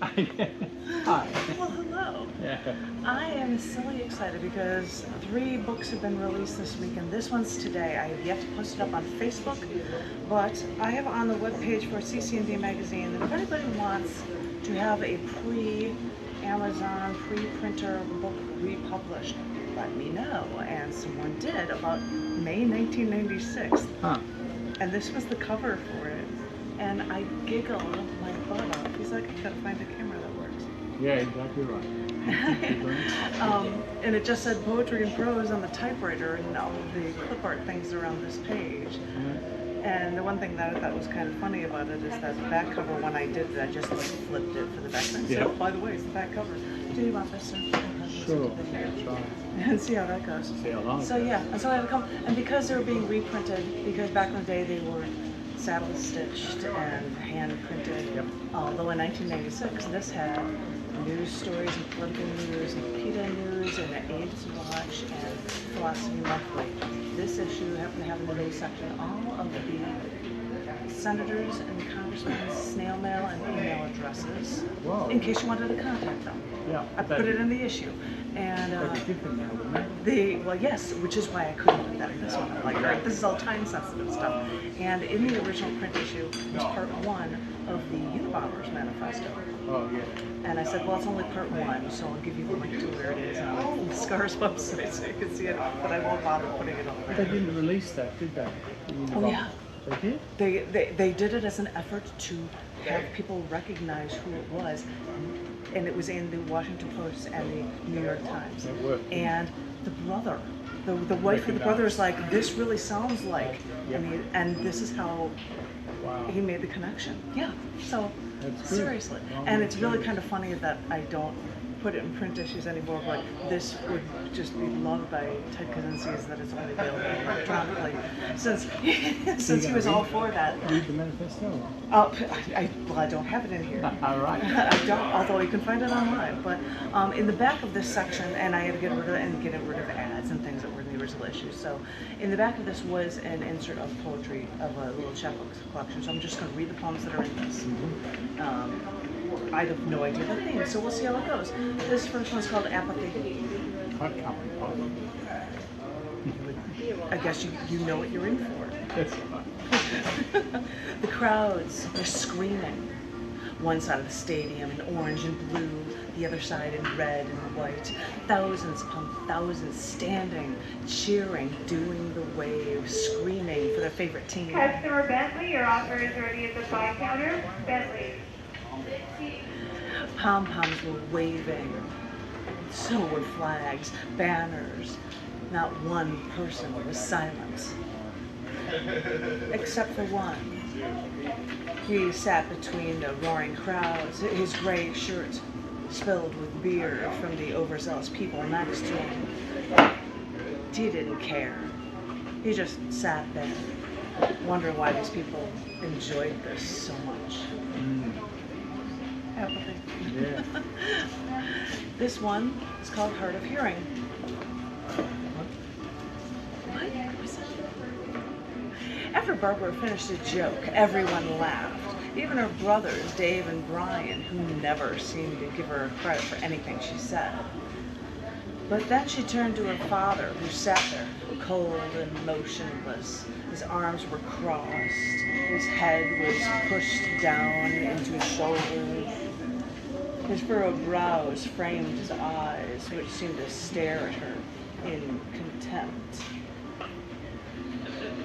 Hi. Well, hello. Yeah. I am silly excited because 3 books have been released this week, and this one's today. I have yet to post it up on Facebook, but I have on the webpage for cc&d magazine that if anybody wants to have a pre-Amazon, pre-printer book republished, let me know. And someone did about May 1996. Huh. And this was the cover for it. And I giggled my butt off. He's like, I gotta find a camera that works. Yeah, exactly right. And it just said poetry and prose on the typewriter and all of the clip art things around this page. And the one thing that I thought was kind of funny about it is that the back cover, when I did it, I just like flipped it for the back cover. And said, oh, by the way, it's the back cover. Do you want this, sir? Sure. Try. And see how that goes. See how long. So yeah, and so I had to come, and because they were being reprinted, because back in the day they were saddle stitched and hand printed. Yep. Although in 1996 this had news stories and political news and PETA news and an AIDS Watch and Philosophy Monthly. This issue happened to have in the news section all of the senators and congressmen's snail mail and email addresses. Whoa. In case you wanted to contact them. Yeah. I put it in the issue. And That'd be different now, wouldn't it? well, yes, which is why I couldn't put that in this one. I'm like, right, this is all time-sensitive stuff. And in the original print issue was part 1 of the Unabomber's manifesto. Oh, yeah. And I said, well, it's only part 1, so I'll give you the link to where it is on the SCAR's website so you can see it, but I won't bother putting it up They there. didn't release that, did they? Oh, yeah. They did? They did it as an effort to have people recognize who it was, and it was in the Washington Post and the New York Times. That worked. And the brother, the wife of the brother is like, this really sounds like, and this is how he made the connection. Yeah, so seriously. And it's really kind of funny that I don't put it in print issues anymore, but this would just be loved by Ted Kaczynski that it's only available electronically, since he was all for that. Read the manifesto. Well, I don't have it in here. All right. I don't, although you can find it online. But in the back of this section, and I had to get rid of ads and things that were in the original issue. So in the back of this was an insert of poetry of a little chapbook collection. So I'm just going to read the poems that are in this. I have no idea the theme, so we'll see how it goes. This first one's called Apathy. I guess you know what you're in for. That's fine. The crowds are screaming. One side of the stadium in orange and blue, the other side in red and white. Thousands upon thousands standing, cheering, doing the wave, screaming for their favorite team. Customer Bentley, your offer is ready at the buy counter. Bentley. Pom-poms were waving. So were flags, banners. Not one person was silent. Except for one. He sat between the roaring crowds, his gray shirt spilled with beer from the overzealous people next to him. He didn't care. He just sat there, wondering why these people enjoyed this so much. Apathy. Yeah. This one is called Hard of Hearing. What? After Barbara finished a joke, everyone laughed. Even her brothers, Dave and Brian, who never seemed to give her credit for anything she said. But then she turned to her father, who sat there, cold and motionless. His arms were crossed. His head was pushed down into his shoulders. His furrowed brows framed his eyes, which seemed to stare at her in contempt.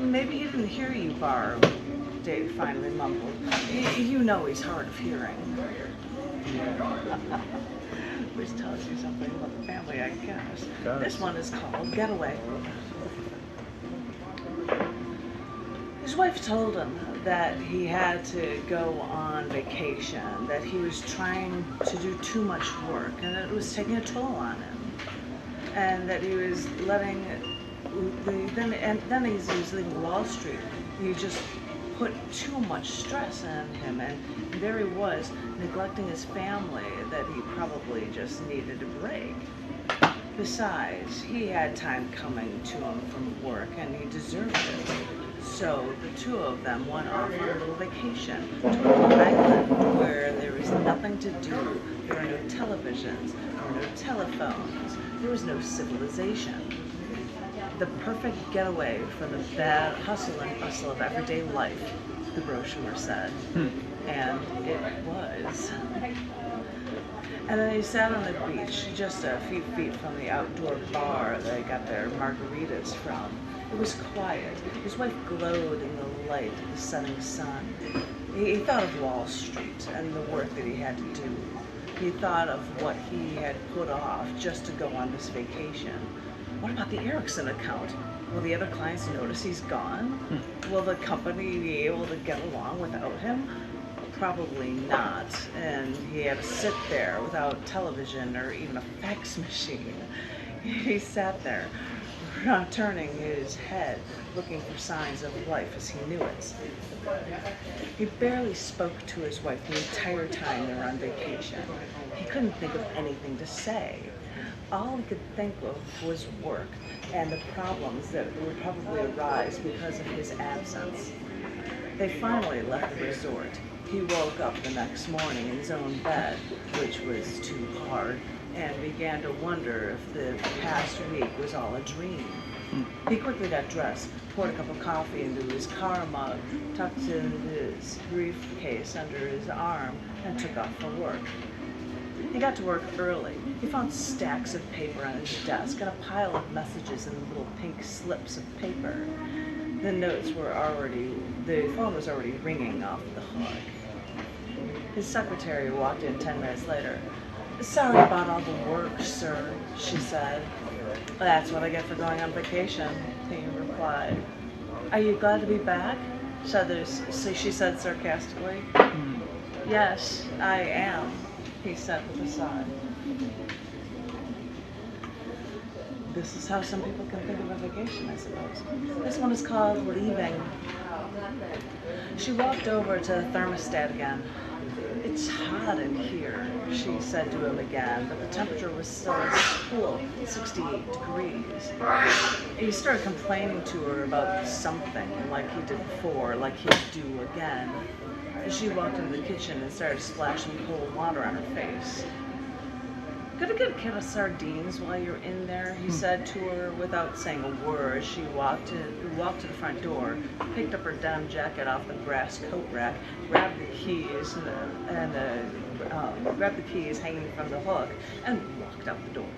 Maybe he didn't hear you, Barb, Dave finally mumbled. You know he's hard of hearing. Which tells you something about the family, I guess. This one is called Getaway. His wife told him that he had to go on vacation, that he was trying to do too much work, and that it was taking a toll on him, and that he was letting, then he was leaving Wall Street. He just put too much stress on him, and there he was, neglecting his family, that he probably just needed a break. Besides, he had time coming to him from work, and he deserved it. So the two of them went off on a little vacation to an island where there was nothing to do. There were no televisions, there were no telephones, there was no civilization. The perfect getaway from the bad hustle and bustle of everyday life, the brochure said. And it was. And then he sat on the beach, just a few feet from the outdoor bar they got their margaritas from. It was quiet. His wife glowed in the light of the setting sun. He thought of Wall Street and the work that he had to do. He thought of what he had put off just to go on this vacation. What about the Erickson account? Will the other clients notice he's gone? Will the company be able to get along without him? Probably not. And he had to sit there without television or even a fax machine. He sat there, turning his head, looking for signs of life as he knew it. He barely spoke to his wife the entire time they were on vacation. He couldn't think of anything to say. All he could think of was work and the problems that would probably arise because of his absence. They finally left the resort. He woke up the next morning in his own bed, which was too hard, and began to wonder if the past week was all a dream. He quickly got dressed, poured a cup of coffee into his car mug, tucked in his briefcase under his arm, and took off for work. He got to work early. He found stacks of paper on his desk and a pile of messages in little pink slips of paper. The phone was already ringing off the hook. His secretary walked in 10 minutes later. "Sorry about all the work, sir," she said. "That's what I get for going on vacation," he replied. "Are you glad to be back?" she said sarcastically. "Yes, I am," he said with a sigh. This is how some people can think of a vacation, I suppose. This one is called leaving. She walked over to the thermostat again. "It's hot in here," she said to him again, but the temperature was still cool, 68 degrees. He started complaining to her about something, like he did before, like he'd do again. She walked into the kitchen and started splashing cold water on her face. "Could I get a can of sardines while you're in there?" he said to her without saying a word. She walked to the front door, picked up her denim jacket off the brass coat rack, grabbed the keys hanging from the hook, and walked out the door.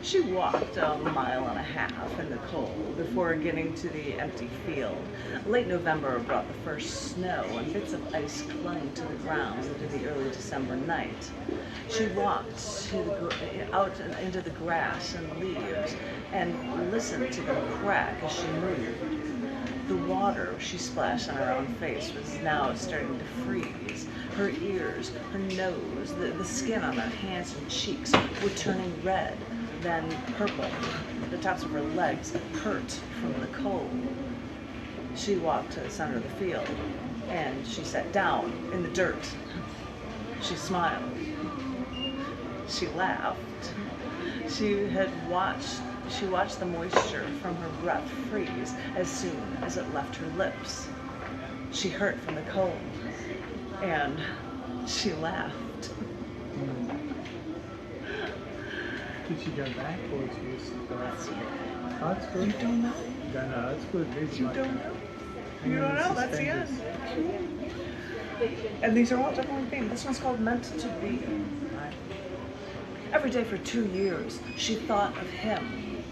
She walked a mile and a half in the cold before getting to the empty field. Late November brought the first snow, and bits of ice clung to the ground into the early December night. She walked out into the grass and leaves and listened to them crack as she moved. The water she splashed on her own face was now starting to freeze. Her ears, her nose, the skin on her hands and cheeks were turning red, then purple. The tops of her legs hurt from the cold. She walked to the center of the field, and she sat down in the dirt. She smiled. She laughed. She watched the moisture from her breath freeze as soon as it left her lips. She hurt from the cold, and she laughed. Did she go back or she was That's Oh, that's good. You don't know? No, that's good. You don't know? Hang You on don't the know? That's the end. suspenders. And these are all different themes. This one's called Meant to Be. Every day for 2 years, she thought of him.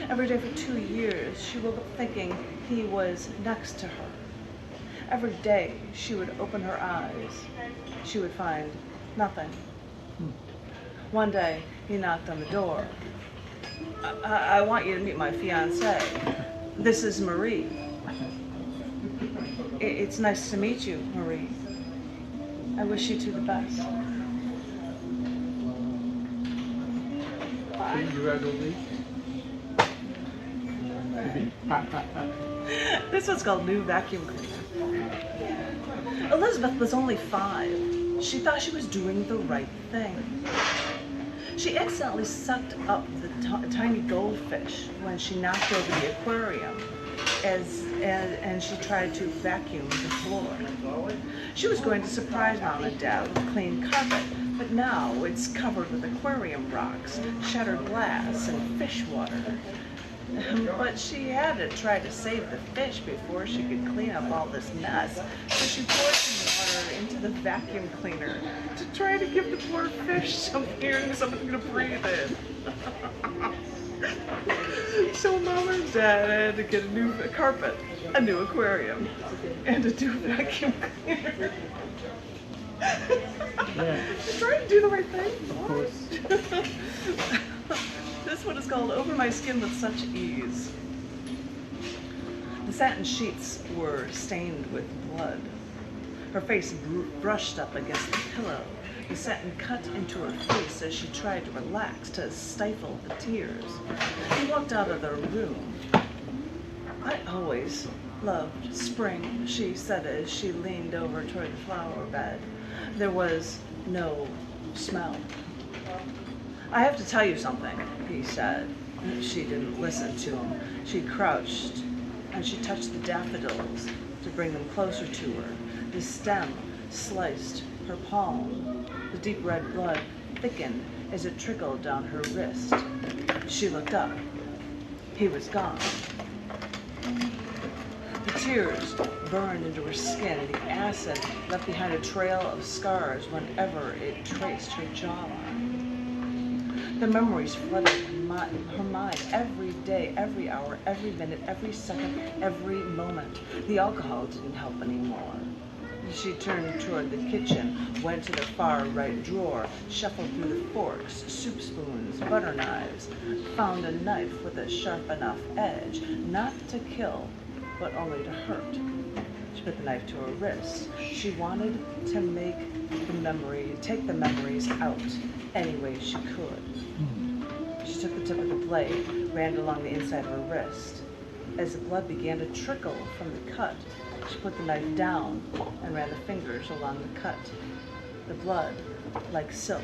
Every day for 2 years, she woke up thinking he was next to her. Every day, she would open her eyes. She would find nothing. One day, he knocked on the door. I want you to meet my fiancée. This is Marie. It's nice to meet you, Marie. I wish you two the best. Bye. You had a leak? This one's called New Vacuum Cleaner. Elizabeth was only 5. She thought she was doing the right thing. She accidentally sucked up the tiny goldfish when she knocked over the aquarium. and she tried to vacuum the floor. She was going to surprise Mom and Dad with clean carpet, but now it's covered with aquarium rocks, shattered glass, and fish water. But she had to try to save the fish before she could clean up all this mess. So she poured some water into the vacuum cleaner to try to give the poor fish something to breathe in. So Mom and Dad had to get a new carpet, a new aquarium, and a new vacuum cleaner. Yeah. She's trying to do the right thing. Of course. This one is called Over My Skin with Such Ease. The satin sheets were stained with blood. Her face brushed up against the pillow. The satin cut into her face as she tried to relax, to stifle the tears. He walked out of the room. I always loved spring, she said as she leaned over toward the flower bed. There was no smell. I have to tell you something, he said. She didn't listen to him. She crouched and she touched the daffodils to bring them closer to her. The stem sliced her palm. The deep red blood thickened as it trickled down her wrist. She looked up. He was gone. The tears burned into her skin. The acid left behind a trail of scars whenever it traced her jawline. The memories flooded her mind every day, every hour, every minute, every second, every moment. The alcohol didn't help anymore. She turned toward the kitchen, went to the far right drawer, shuffled through the forks, soup spoons, butter knives, found a knife with a sharp enough edge, not to kill, but only to hurt. She put the knife to her wrist. She wanted to take the memories out any way she could. She took the tip of the blade, ran it along the inside of her wrist. As the blood began to trickle from the cut, she put the knife down and ran the fingers along the cut. The blood, like silk,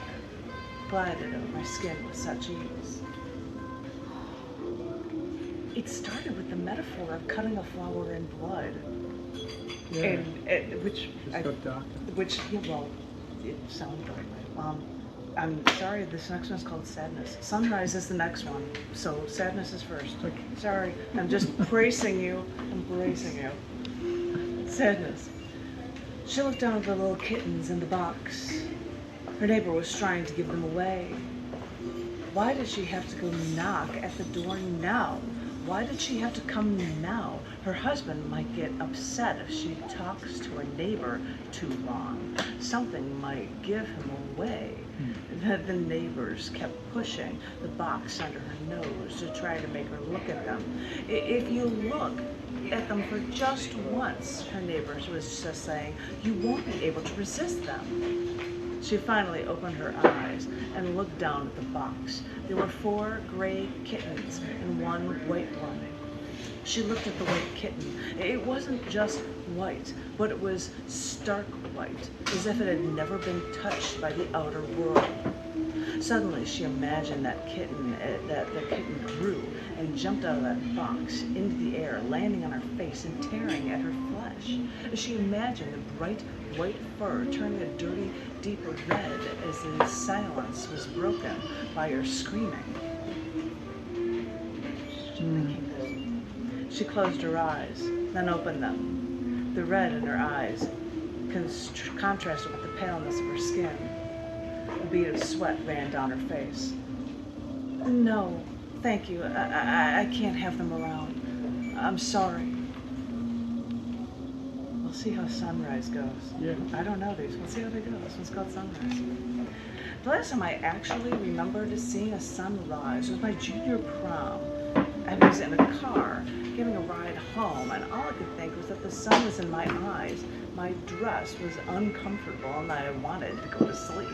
glided over my skin with such ease. It started with the metaphor of cutting a flower in blood. Yeah. Which it sounded like. I'm sorry, this next one's called Sadness. Sunrise is the next one, so Sadness is first. Okay. Sorry, I'm just bracing you. I'm bracing you. Sadness. She looked down at the little kittens in the box. Her neighbor was trying to give them away. Why did she have to go knock at the door now? Why did she have to come now? Her husband might get upset if she talks to her neighbor too long. Something might give him away. The neighbors kept pushing the box under her nose to try to make her look at them. If you look at them for just once, her neighbors was just saying, you won't be able to resist them. She finally opened her eyes and looked down at the box. There were 4 gray kittens and 1 white one. She looked at the white kitten. It wasn't just white, but it was stark white, as if it had never been touched by the outer world. Suddenly, she imagined that the kitten grew and jumped out of that box into the air, landing on her face and tearing at her flesh. She imagined the bright white fur turning a dirty, deeper red as the silence was broken by her screaming. She closed her eyes, then opened them. The red in her eyes contrasted with the paleness of her skin. A bead of sweat ran down her face. No, thank you. I can't have them around. I'm sorry. We'll see how Sunrise goes. Yeah. I don't know these. We'll see how they go. This one's called Sunrise. The last time I actually remembered seeing a sunrise was my junior prom. I was in a car giving a ride home, and all I could think was that the sun was in my eyes. My dress was uncomfortable, and I wanted to go to sleep.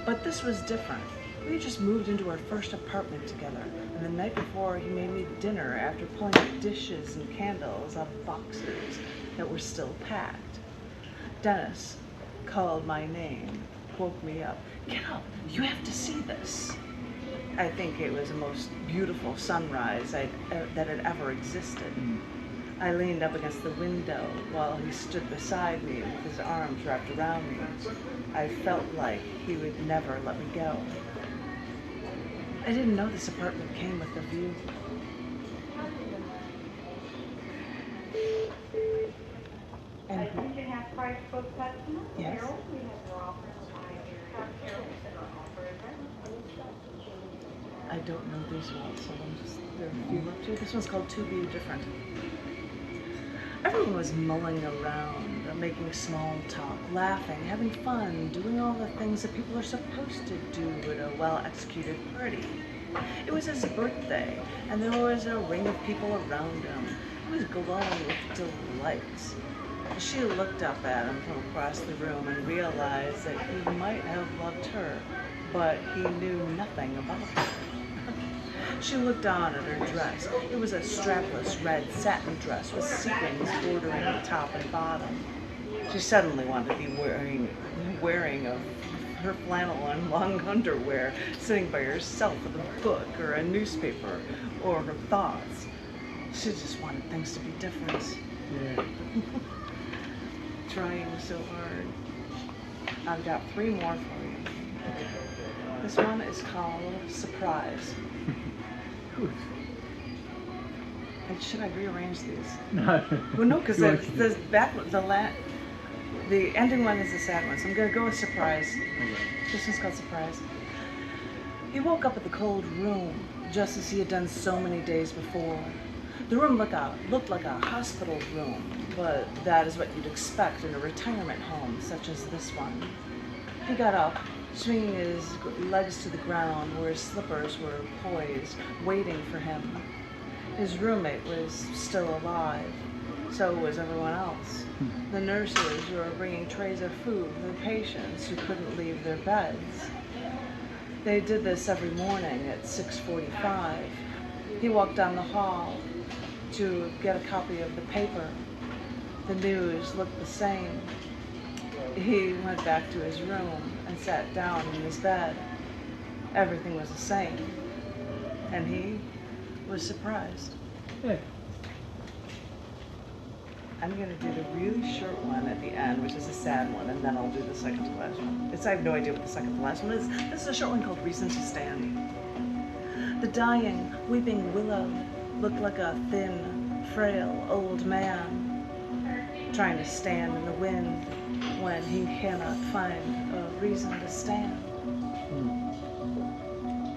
But this was different. We had just moved into our first apartment together, and the night before he made me dinner after pulling the dishes and candles out of boxes that were still packed. Dennis called my name, woke me up. Get up, you have to see this. I think it was the most beautiful sunrise that had ever existed. I leaned up against the window while he stood beside me with his arms wrapped around me. I felt like he would never let me go. I didn't know this apartment came with a view. And Attention half price book customers. yes. Harold, we have your offers by your I don't know these ones, so there are a few up to. This one's called To Be Different. Everyone was mulling around, making small talk, laughing, having fun, doing all the things that people are supposed to do at a well-executed party. It was his birthday, and there was a ring of people around him. He was glowing with delight. She looked up at him from across the room and realized that he might have loved her, but he knew nothing about her. She looked on at her dress. It was a strapless red satin dress with sequins bordering the top and bottom. She suddenly wanted to be wearing her flannel and long underwear, sitting by herself with a book or a newspaper or her thoughts. She just wanted things to be different. Yeah. Trying so hard. I've got 3 more for you. This one is called Surprise. And should I rearrange these? No. Well, no, because the ending one is the sad one, so I'm going to go with Surprise. Okay. This one's called Surprise. He woke up at the cold room, just as he had done so many days before. The room looked like a hospital room, but that is what you'd expect in a retirement home such as this one. He got up, swinging his legs to the ground where his slippers were poised, waiting for him. His roommate was still alive. So was everyone else. The nurses were bringing trays of food for the patients who couldn't leave their beds. They did this every morning at 6:45. He walked down the hall to get a copy of the paper. The news looked the same. He went back to his room and sat down in his bed. Everything was the same. And he was surprised. Yeah. I'm going to do the really short one at the end, which is a sad one, and then I'll do the second to last one. I have no idea what the second to last one is. This is a short one called Reason to Stand. The dying, weeping willow looked like a thin, frail old man trying to stand in the wind when he cannot find a reason to stand.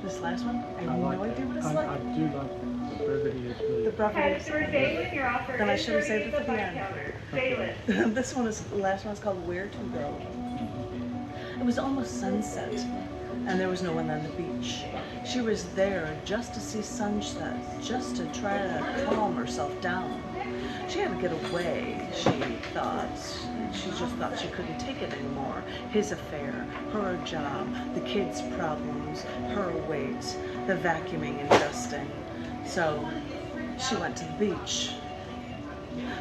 This last one, I have no idea what it's like. I do like the brevity of The brevity of Customer David, your offer Then I is should have saved it ready for at the the end. counter. Bailiff. This one is, the last one's called Where to Go. It was almost sunset, and there was no one on the beach. She was there just to see sunset, just to try to calm herself down. She had to get away, she thought. She just thought she couldn't take it anymore. His affair, her job, the kids' problems, her weight, the vacuuming and dusting. So she went to the beach.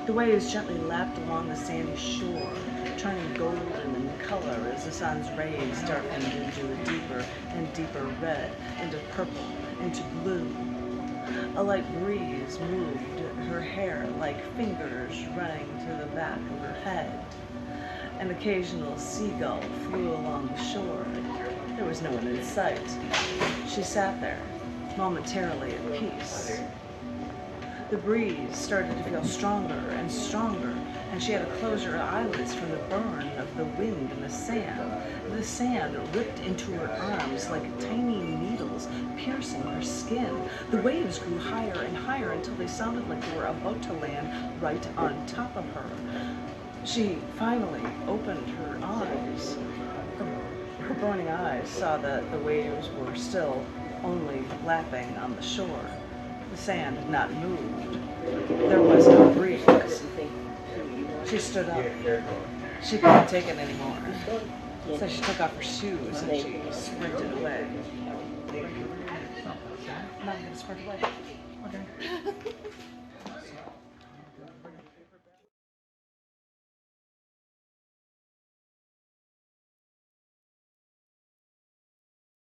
The waves gently lapped along the sandy shore, turning golden in color as the sun's rays darkened into a deeper and deeper red, into purple, into blue. A light breeze moved her hair like fingers running to the back of her head. An occasional seagull flew along the shore. There was no one in sight. She sat there, momentarily at peace. The breeze started to feel stronger and stronger, and she had to close her eyelids from the burn of the wind and the sand. The sand ripped into her arms like tiny needles, piercing her skin. The waves grew higher and higher until they sounded like they were about to land right on top of her. She finally opened her eyes. Her burning eyes saw that the waves were still only lapping on the shore. The sand had not moved. There was no breeze. She stood up. She couldn't take it anymore. So she took off her shoes and she sprinted away. Now I'm going to sprint away. Okay.